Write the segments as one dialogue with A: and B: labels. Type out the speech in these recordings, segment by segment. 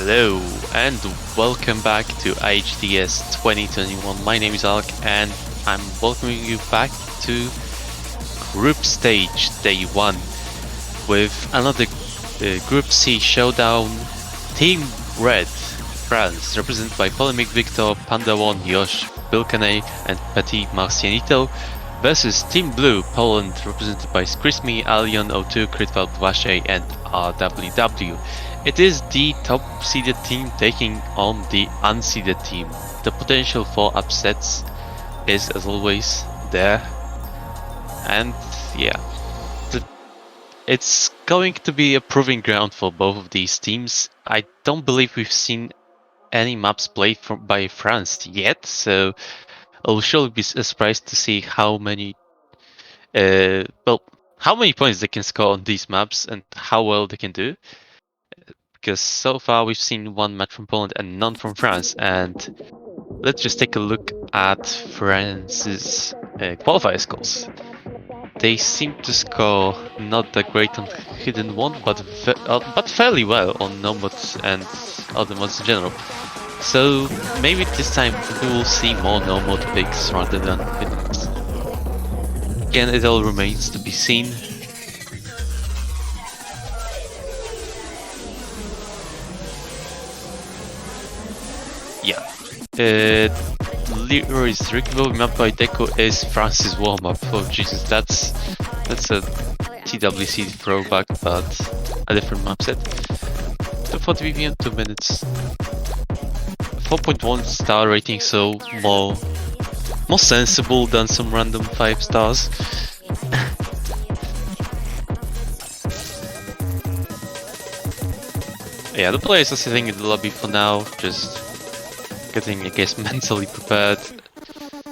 A: Hello and welcome back to IGTS2021. My name is Alk and I'm welcoming you back to Group Stage Day 1 with another Group C showdown. Team Red, France, represented by Polemic Victor, Panda1, Yosh, Bilkane and Petit Marcianito, versus Team Blue, Poland, represented by Skrismi, Alion, O2, Kritval, Vache and RWW. It is the top seeded team taking on the unseeded team. The potential for upsets is, as always, there. And yeah, it's going to be a proving ground for both of these teams. I don't believe we've seen any maps played by France yet, so I'll surely be surprised to see how many points they can score on these maps and how well they can do. Because so far we've seen one match from Poland and none from France, and let's just take a look at France's qualifier scores. They seem to score not that great on Hidden One, but fairly well on no mods and other mods in general. So maybe this time we will see more no mod picks rather than hidden ones. Again, it all remains to be seen. Yeah. Leroy's Rickville map by Deco is France's warm-up. Oh Jesus, that's a TWC throwback, but a different map set. 240 BPM, 2 minutes. 4.1 star rating, so more sensible than some random 5 stars. Yeah, the players are sitting in the lobby for now, just getting, I guess, mentally prepared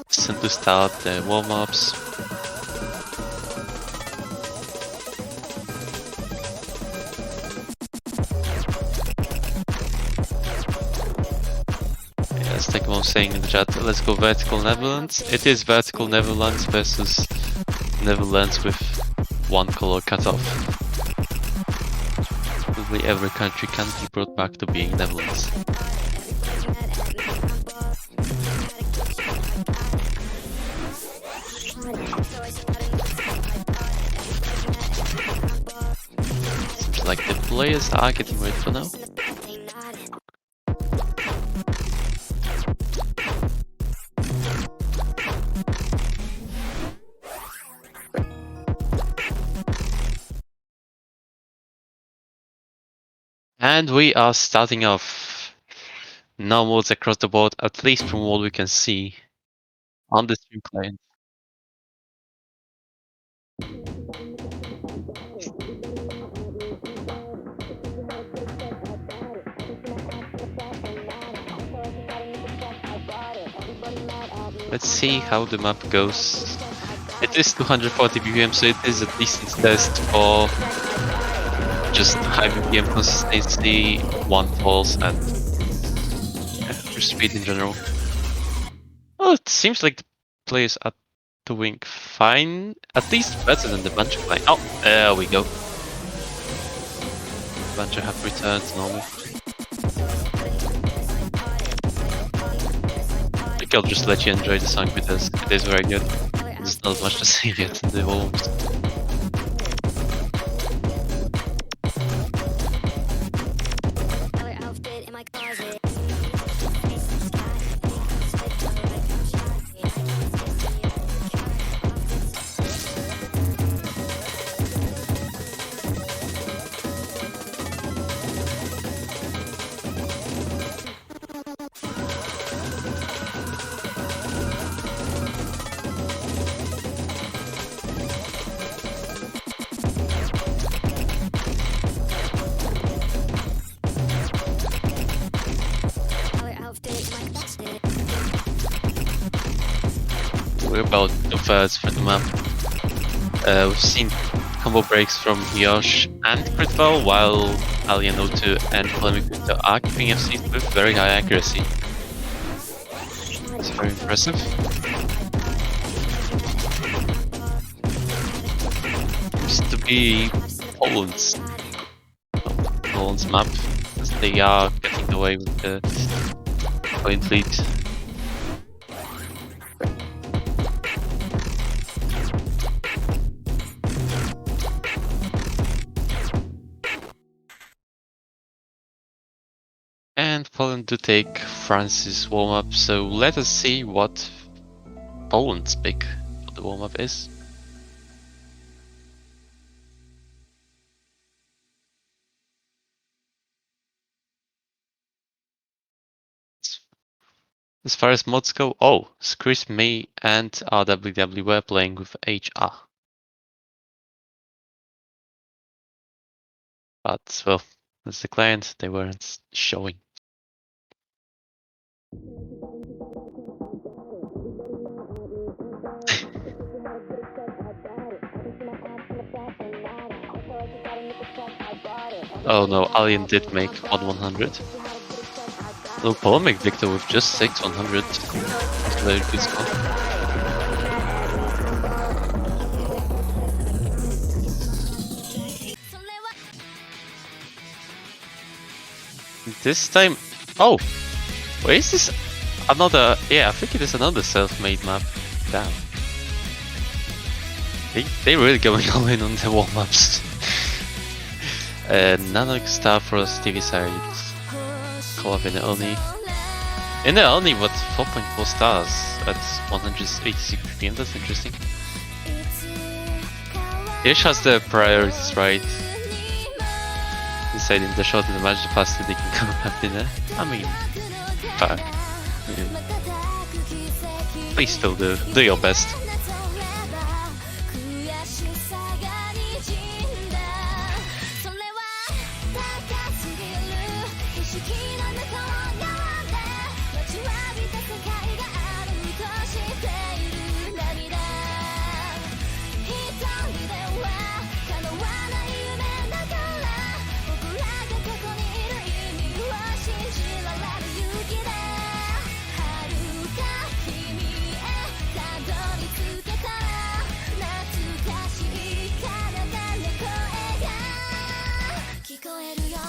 A: to start the warm-ups. Yeah, as Tekmo saying in the chat, let's go Vertical Netherlands. It is Vertical Netherlands versus Netherlands with one color cutoff. Probably every country can be brought back to being Netherlands. Seems like the players are getting ready for now. And we are starting off. No mods across the board, at least from what we can see on the stream client. Let's see how the map goes. It is 240 BPM, so it is a decent test for just high BPM consistency, one falls, and speed in general. Well, it seems like the players are doing fine. At least better than the bunch of playing. Oh, there we go. Bunch have returned to normal. I think I'll just let you enjoy the song because it is very good. There's not much to say yet in the volumes. We're about 2/3 for the map. We've seen combo breaks from Yosh and Critval, while Alien O2 and Polemic Victor are keeping FCs with very high accuracy. It's very impressive. Seems to be Poland's map, as they are getting away with the point lead. And Poland to take France's warm-up, so let us see what Poland's pick for the warm-up is. As far as mods go, oh, Chris May and RWW were playing with HR. But, well, as the client, they weren't showing. Oh no, Alien did make 1/100. Low Polemic Victor with just 6/100. Very good score. This time, oh, where is this? Another, yeah, I think it is another self-made map. Damn. They really going all in on the warm-ups. Nano Star Frost TV side. Call up in the Oni. In the Oni, what 4.4 stars at 186 ppm, that's interesting. Ish has the priorities right. Deciding the shorter the match, the faster they can come up dinner. I mean, fair. Yeah. Please still do your best.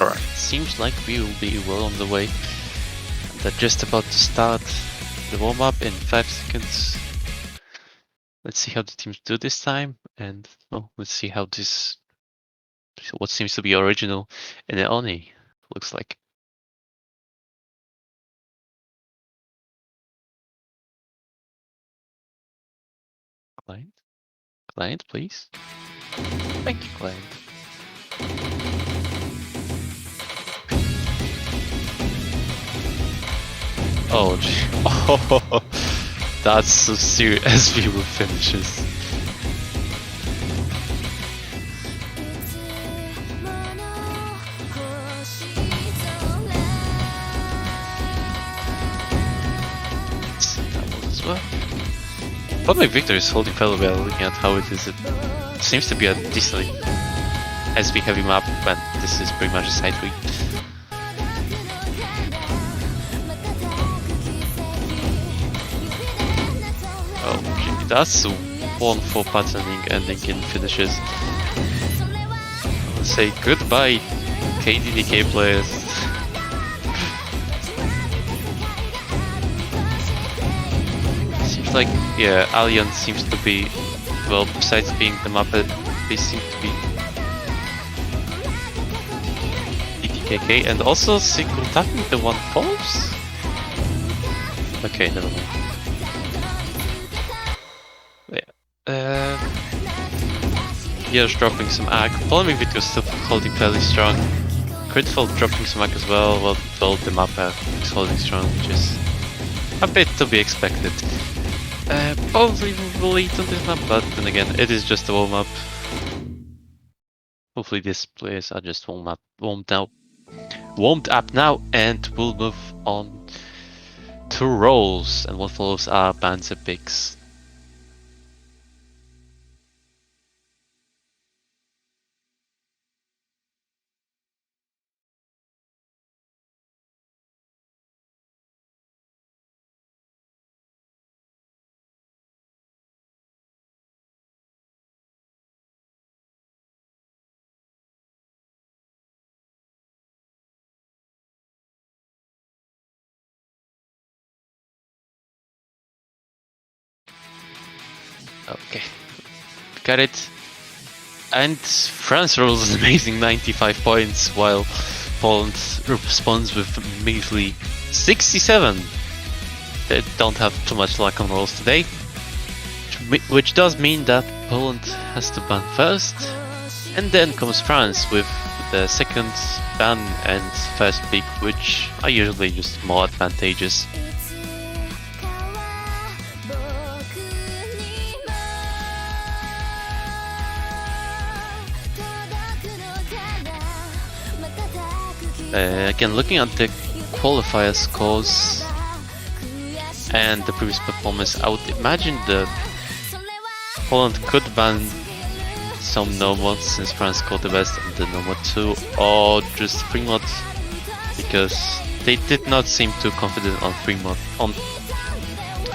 A: Alright, seems like we will be well on the way. They're just about to start the warm-up in 5 seconds. Let's see how the teams do this time, and well, let's see how this, what seems to be original in the Oni looks like. Client, please. Thank you, client. Oh, oh, that's so serious view of finishes. As well. Probably Victor is holding fairly well, looking at how it is. It seems to be a decently SV heavy map, but this is pretty much a side week. That's 1-4 patterning ending in finishes. I'll say goodbye, KDDK players. Seems like, yeah, Allianz seems to be, well, besides being the Muppet, they seem to be DTKK and also single tapping the 1-4s? Okay, never mind. Here's dropping some ag. Polemic Video still holding fairly strong. Critical dropping some ag as well. Well, the mappa is holding strong, which is a bit to be expected. Probably will eat on this map, but then again, it is just a warm up. Hopefully, these players are just warmed up now, and we'll move on to roles. And what follows are bands and picks. Okay, got it. And France rolls an amazing 95 points, while Poland responds with a measly 67. They don't have too much luck on rolls today, which does mean that Poland has to ban first, and then comes France with the second ban and first pick, which are usually just more advantageous. Again, looking at the qualifier scores and the previous performance, I would imagine that Poland could ban some no mods since France scored the best on the no mod 2, or just free mod, because they did not seem too confident on free mod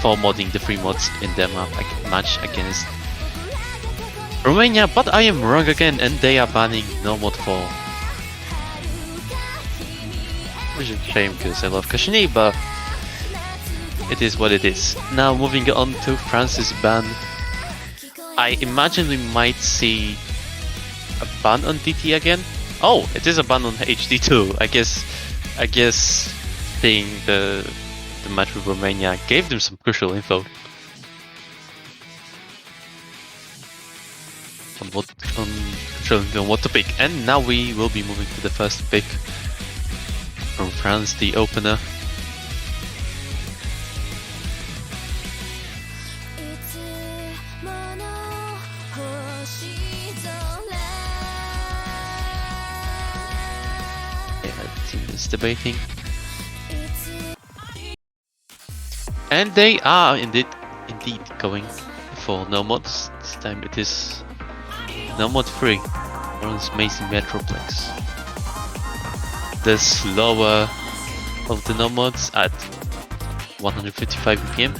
A: for modding the free mods in their match against Romania. But I am wrong again, and they are banning no mod 4. Which is a shame because I love Kashini, but it is what it is. Now moving on to France's ban. I imagine we might see a ban on DT again. Oh, it is a ban on HD too. I guess seeing the match with Romania gave them some crucial info on what to pick. And now we will be moving to the first pick from France, the opener. Yeah, the team is debating. And they are indeed going for no mods. This time it is no mod 3. Orange Mason Metroplex. The slower of the no mods at 155 BPM.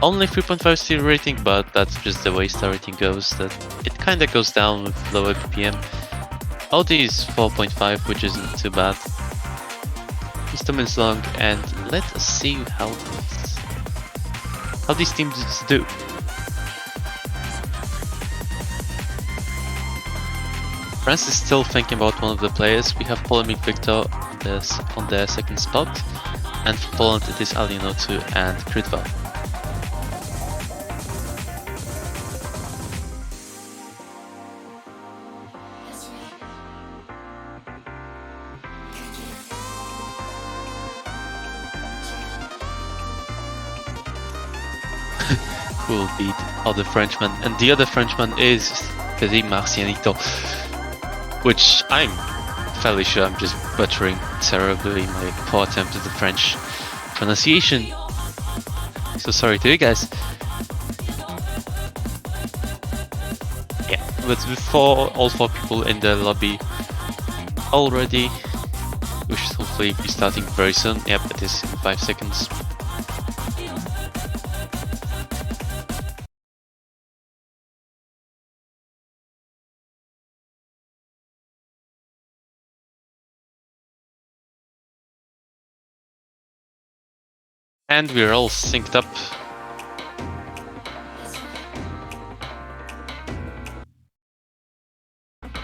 A: Only 3.5 steel rating, but that's just the way star rating goes, that it kinda goes down with lower BPM. OD is 4.5, which isn't too bad. It's 2 minutes long, and let us see how these teams do. France is still thinking about one of the players. We have Polemic Victor on their second spot, and for Poland it is Alieno2 and Kritval. Who will beat other Frenchman, and the other Frenchman is Karim Marcianito, which I'm fairly sure I'm just butchering terribly my poor attempt at the French pronunciation. So sorry to you guys. Yeah, but with all four people in the lobby already, we should hopefully be starting very soon. Yep, it is in 5 seconds. And we're all synced up.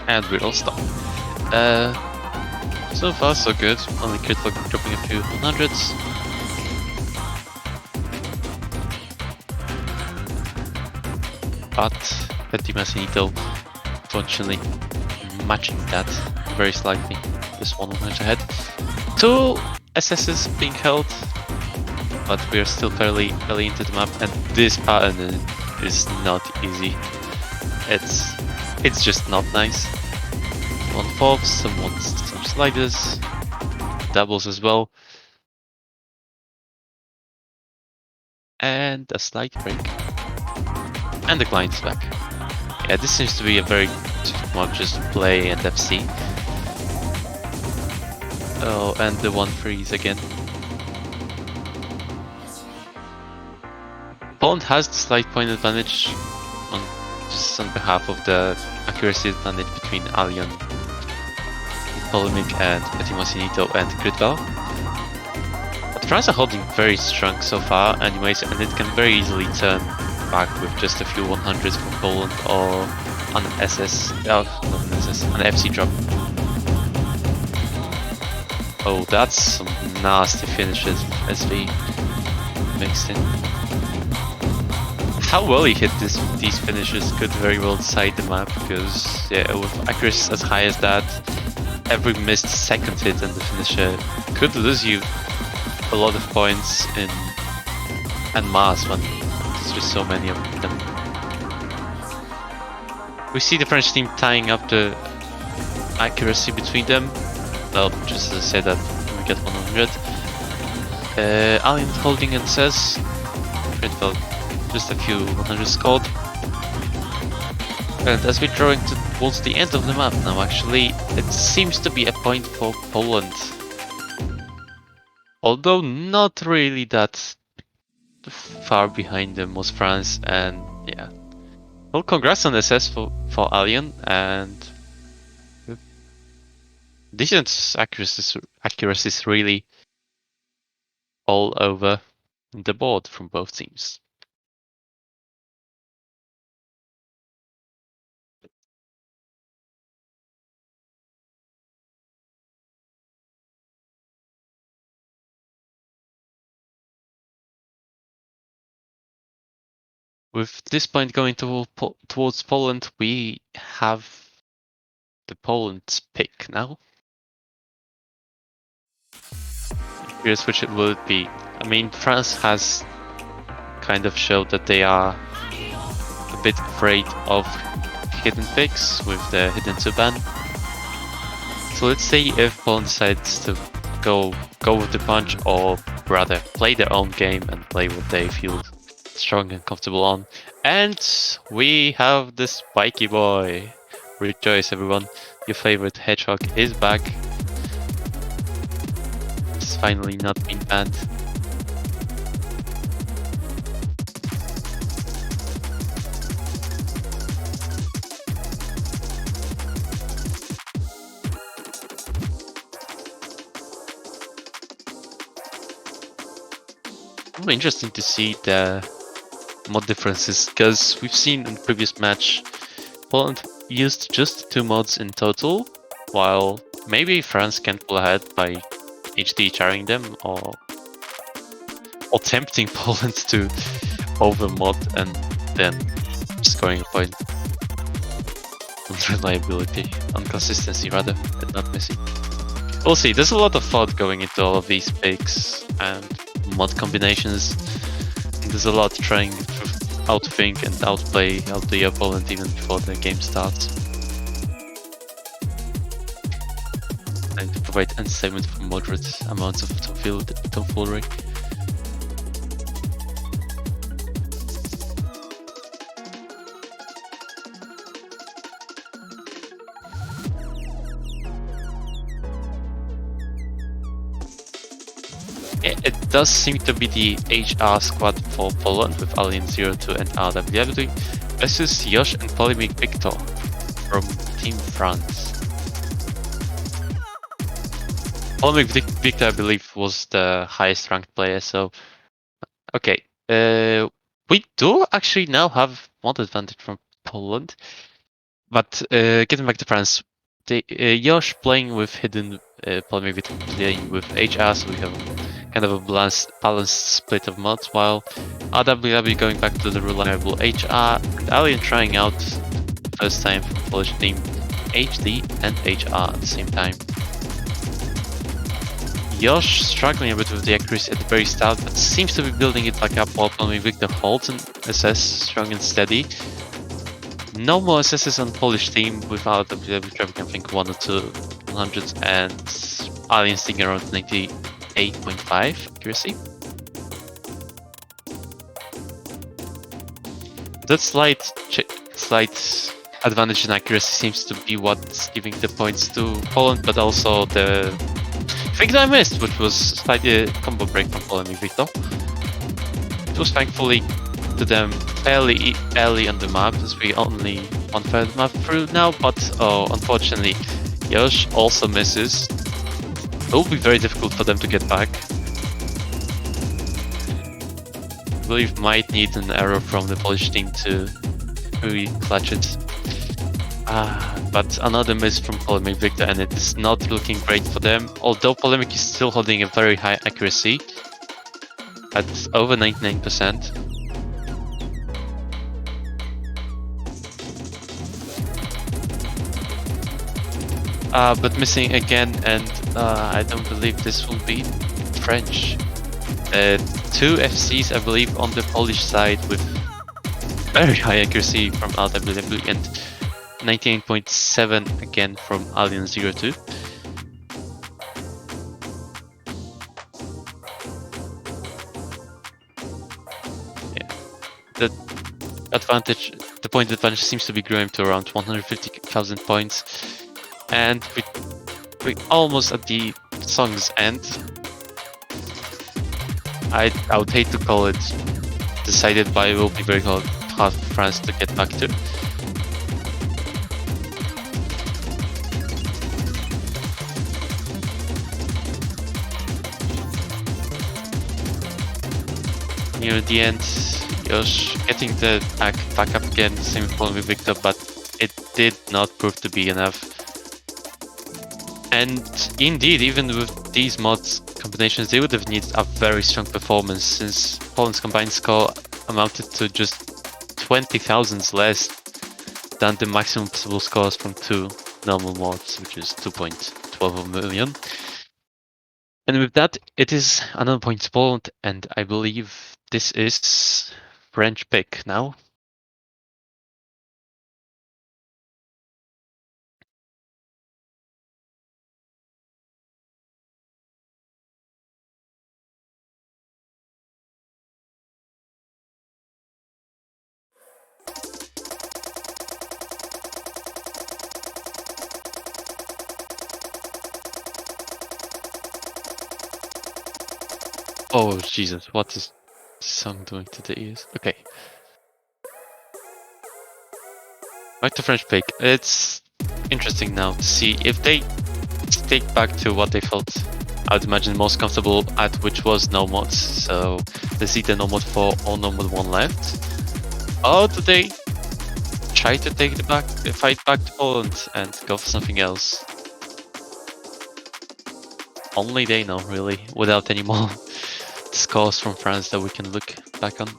A: And we're all stopped. So far so good. Only critical dropping a few 100s. But Petit Massinito, fortunately, matching that very slightly. Just 100 ahead. 2 SSs being held, but we're still fairly early into the map, and this pattern is not easy. It's just not nice. 1/4, some sliders, doubles as well, and a slight break, and the client's back. Yeah, this seems to be a very much just play and FC. Oh, and the 1-freeze again. Poland has the slight point advantage just on behalf of the accuracy advantage between Alien, Polemic, and Petit Massinito and Gridval. But France are holding very strong so far anyways, and it can very easily turn back with just a few 100s from Poland or an SS, not an SS, an FC drop. Oh, that's some nasty finishes with SV mixed in. How well he hit these finishes could very well decide the map, because yeah, with accuracy as high as that, every missed second hit and the finisher could lose you a lot of points in en masse when there's just so many of them. We see the French team tying up the accuracy between them. Well, just as I said that we get 100. Alien holding and says critical. Just a few 100 scored. And as we're drawing towards the end of the map now, actually, it seems to be a point for Poland. Although not really that far behind them was France, and yeah. Well, congrats on SS for Alien, and decent accuracies really all over the board from both teams. With this point going towards Poland, we have the Poland's pick now. Here's which it will be. I mean, France has kind of showed that they are a bit afraid of hidden picks with the hidden 2 ban. So let's see if Poland decides to go with the punch, or rather play their own game and play what they feel strong and comfortable on. And we have the spiky boy. Rejoice, everyone. Your favorite hedgehog is back. It's finally not been banned. Interesting to see the mod differences, because we've seen in the previous match Poland used just 2 mods in total, while maybe France can pull ahead by HD charring them, or tempting Poland to overmod and then scoring a point on reliability, on consistency rather, and not missing. We'll see. There's a lot of thought going into all of these picks and mod combinations. And there's a lot trying to outthink and outplay the opponent even before the game starts. And to provide entertainment for moderate amounts of tomfoolery. It does seem to be the HR squad for Poland with Alien 02 and RWW versus Yosh and Polemic Victor from Team France. Polemic Victor, I believe, was the highest ranked player, so Okay. We do actually now have one advantage from Poland, but getting back to France, Josh playing with hidden polemic with playing with HR, so we have kind of a balanced split of mods, while RWW going back to the reliable HR, and Alien trying out first time from Polish team HD and HR at the same time. Josh struggling a bit with the accuracy at the very start, but seems to be building it back up while playing Victor holds and SS strong and steady. No more SSs on Polish team without WW traffic, I think 1 or 2 100s, and Alien sticking around 98.5 accuracy. That slight advantage in accuracy seems to be what's giving the points to Poland, but also the thing that I missed, which was slightly combo break from Poland with Victor. It was thankfully to them fairly early on the map, as we only 1/3 the map through now, but unfortunately Josh also misses. It will be very difficult for them to get back. I believe might need an error from the Polish team to really clutch it. But another miss from Polemic Victor, and it's not looking great for them, although Polemic is still holding a very high accuracy at over 99%. But missing again, and I don't believe this will be French. 2 FCs, I believe, on the Polish side with very high accuracy from RWW and 98.7 again from Alien 02. Yeah, the point advantage seems to be growing to around 150,000 points, and we're almost at the song's end. I would hate to call it decided, but it will be very hard for France to get back to. Near the end, Josh getting the attack back up again, same with Victor, but it did not prove to be enough. And indeed, even with these mods combinations, they would have needed a very strong performance, since Poland's combined score amounted to just 20,000 less than the maximum possible scores from 2 normal mods, which is 2.12 million. And with that, it is another point to Poland, and I believe this is French pick now. Oh Jesus, what is this song doing to the ears? Okay. Back to French pick. It's interesting now to see if they stick back to what they felt, I would imagine, most comfortable at, which was no mods. So there's either no mod 4 or no mod 1 left. Or do they try to take the fight back to Poland and go for something else? Only they know, really, without any more scores from France that we can look back on.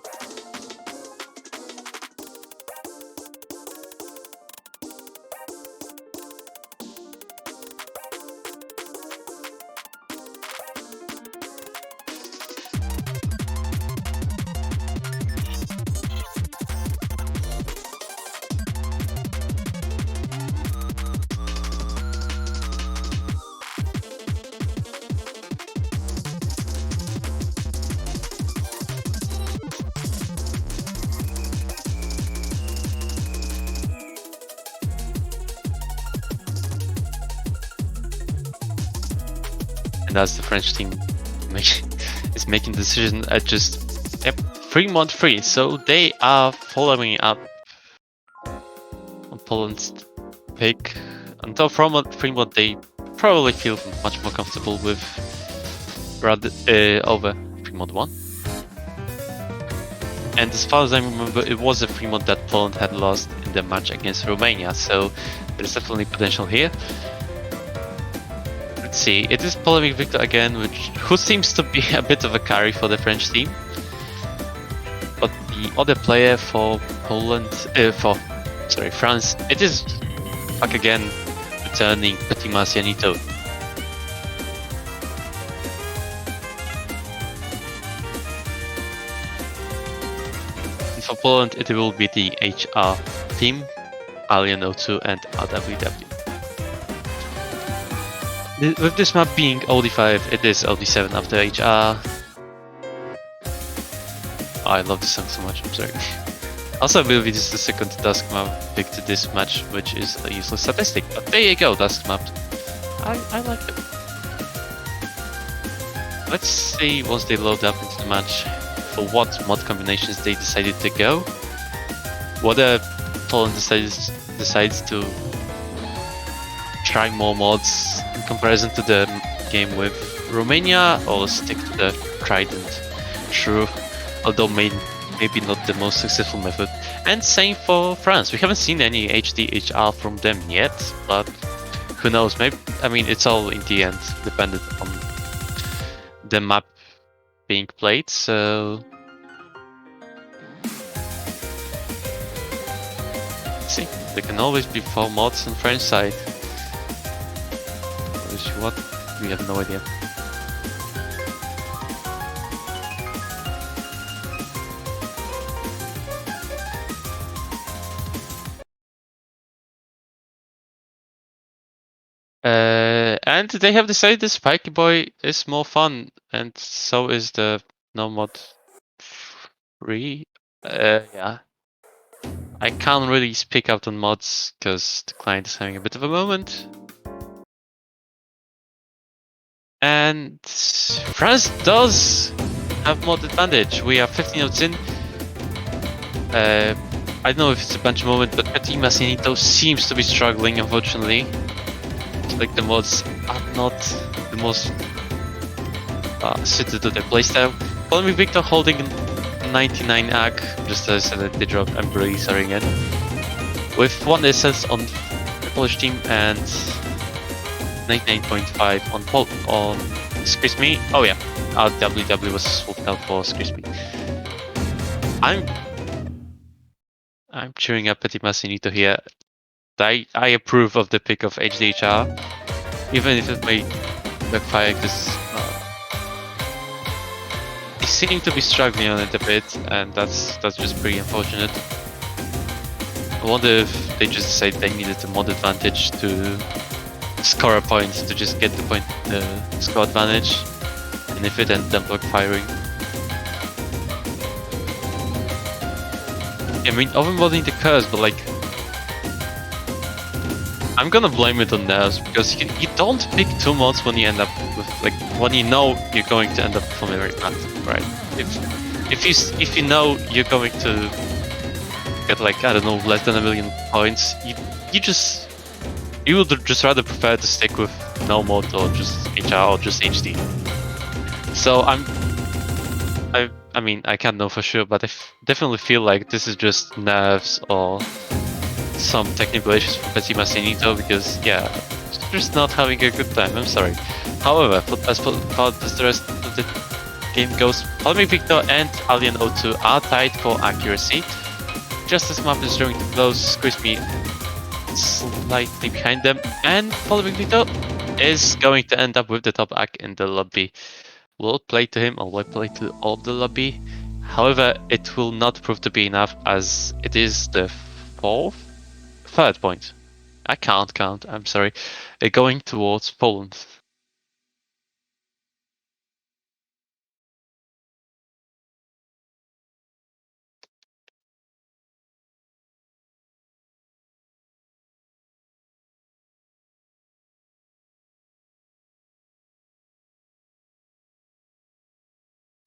A: And as the French team is making the decision at just 3 mod 3, so they are following up on Poland's pick. Until from 3 mod they probably feel much more comfortable with rather over 3 mod 1. And as far as I remember, it was a free mod that Poland had lost in the match against Romania, so there's definitely potential here. Let's see, it is Polemic Victor again, who seems to be a bit of a carry for the French team. But the other player for France, it is back again, returning Petit Marcianito. For Poland, it will be the HR team, Alien 02 and RWW. With this map being OD5, it is OD7 after HR. Oh, I love this song so much, I'm sorry. Also, I believe this is the second Dusk map picked to this match, which is a useless statistic. But there you go, Dusk map. I like it. Let's see, once they load up into the match, for what mod combinations they decided to go. Whether Poland decides to try more mods in comparison to the game with Romania, or stick to the tried and true, although maybe not the most successful method. And same for France. We haven't seen any HDHR from them yet, but who knows? Maybe, I mean, it's all in the end dependent on the map being played, so let's see. There can always be 4 mods on French side. What? We have no idea. And they have decided the Spiky Boy is more fun, and so is the no mod free. Yeah. I can't really speak out on mods because the client is having a bit of a moment. And France does have mod advantage. We are 15 notes in. I don't know if it's a bunch moment, but Petit Marcianito seems to be struggling, unfortunately. Like the mods are not the most suited to their playstyle. Polemic Victor holding 99 AG, just as I said, they dropped. I'm really sorry again. With 1 SS on the Polish team and 99.5 on Skrismy. Oh yeah, RWW was swooped out for Skrismy. I'm cheering up Petit Marcianito here. I approve of the pick of HDHR, even if it may backfire, because they seem to be struggling on it a bit, and that's just pretty unfortunate. I wonder if they just decided they needed a mod advantage to score a point, to just get the point, score advantage, and if it ended up backfiring. I mean, overmodding the curse, but like, I'm gonna blame it on nerves, because you don't pick 2 mods when you end up with, like, when you know you're going to end up from every path, right? If you know you're going to get, like, I don't know, less than 1 million points, you would just rather prefer to stick with no mod or just HR or just HD. So I mean, I can't know for sure, but I definitely feel like this is just nerves or some technical issues for Petit Marcianito, because yeah, it's just not having a good time. I'm sorry. However, as far as the rest of the game goes, Polemic Victor and Alien 02 are tied for accuracy. Just as map is drawing to close, Skrismy slightly behind them, and Polemic Victor is going to end up with the top act in the lobby. Will play to him, or will play to all the lobby. However, it will not prove to be enough, as it is the third point. I can't count, I'm sorry. Going towards Poland.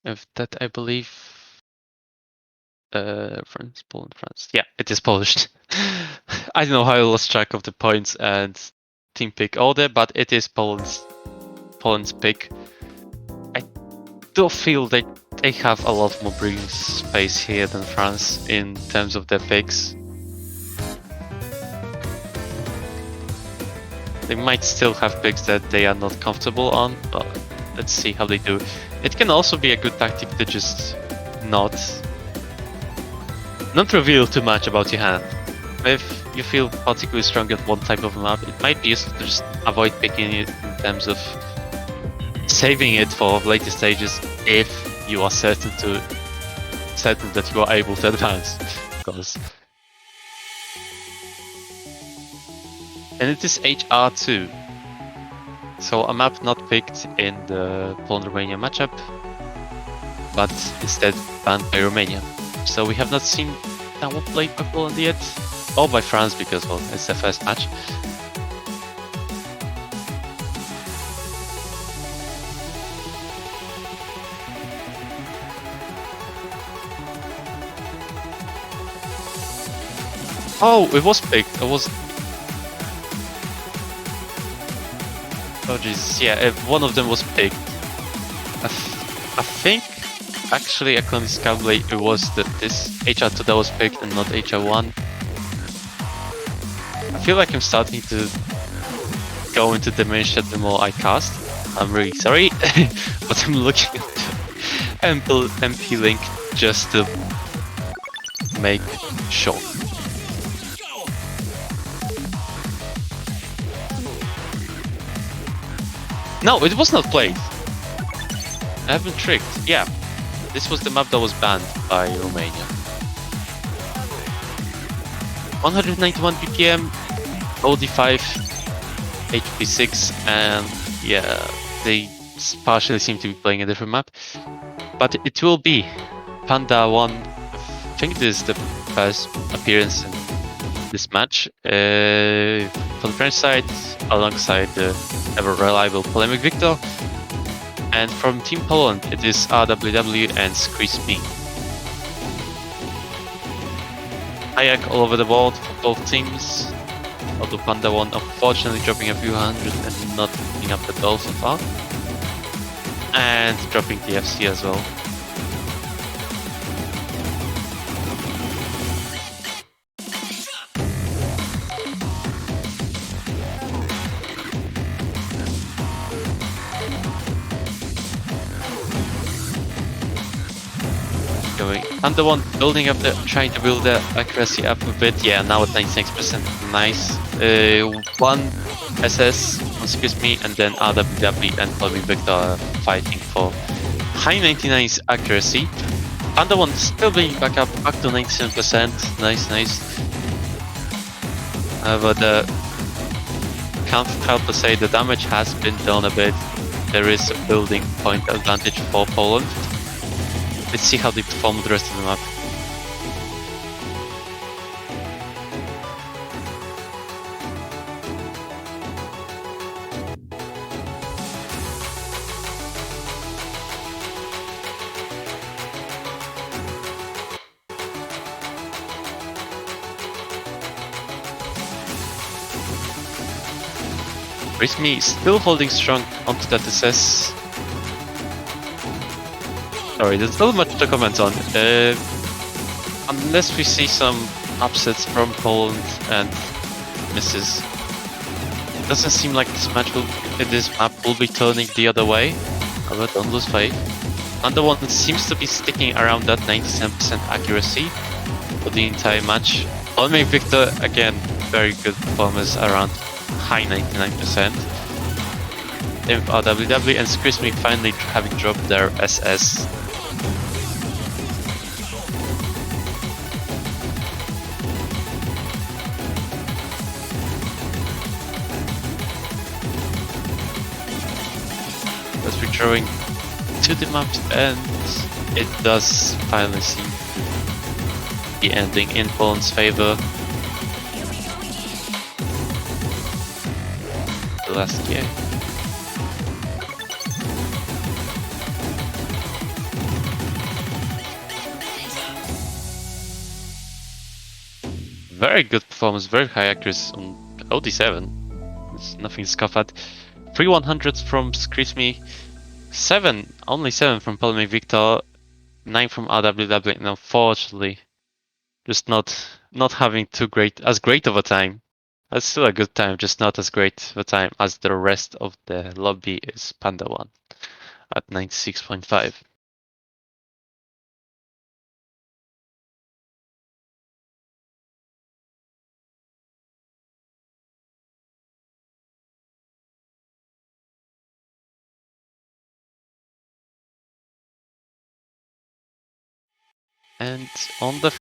A: If that, I believe, France, Poland, France. Yeah, it is Polish. I don't know how I lost track of the points and team pick order, but it is Poland's pick. I do feel that they have a lot more breathing space here than France in terms of their picks. They might still have picks that they are not comfortable on, but let's see how they do. It can also be a good tactic to just not reveal too much about your hand. If you feel particularly strong at one type of map, it might be useful to just avoid picking it in terms of saving it for later stages if you are certain that you are able to advance, of course. And it is HR2, so a map not picked in the Poland-Romania matchup, but instead banned by Romania. So we have not seen that one played by Poland yet, or by France because, well, it's the first match. Oh, it was picked. It was. Oh jeez, yeah, one of them was picked. I think, actually, according to Scoutley, it was this HR2 that was picked and not HR1. I feel like I'm starting to go into dementia the more I cast. I'm really sorry, but I'm looking at the MP link just to make sure. No, it was not played. I have been tricked. Yeah, this was the map that was banned by Romania. 191 BPM, OD5, HP6, and yeah, they partially seem to be playing a different map. But it will be Panda 1. I think this is the first appearance in this match. For the French side, alongside the ever reliable Polemic Victor. And from Team Poland, it is RWW and Skrismi. Hayek all over the board for both teams, although Panda 1 unfortunately dropping a few hundred and not picking up the goal so far. And dropping the FC as well. Panda 1 building up trying to build the accuracy up a bit. Yeah, now at 96%. Nice. One SS on Skrismi and then RWW and Polemic Victor are fighting for high 99s accuracy. Panda 1 still being back to 97%. Nice. But can't help but say the damage has been done a bit. There is a building point advantage for Poland. Let's see how they perform with the rest of the map. Skrismi still holding strong onto that SS. Sorry, there's not much to comment on. Unless we see some upsets from Poland and misses. Doesn't seem like this map will be turning the other way. However, don't lose faith. Panda 1 seems to be sticking around that 97% accuracy for the entire match. Polemic Victor, again, very good performance around high 99%. RWW and Skrismi finally having dropped their SS. As we're drawing to the map's end, it does finally seem to be ending in Poland's favor. The last game. Very good performance, very high accuracy on OD7. There's nothing to scoff at. 3 100s from Skrismi, only 7 from Polemic Victor. 9 from RWW, and unfortunately, just not having as great of a time. That's still a good time, just not as great of a time as the rest of the lobby is Panda 1 at 96.5. And on the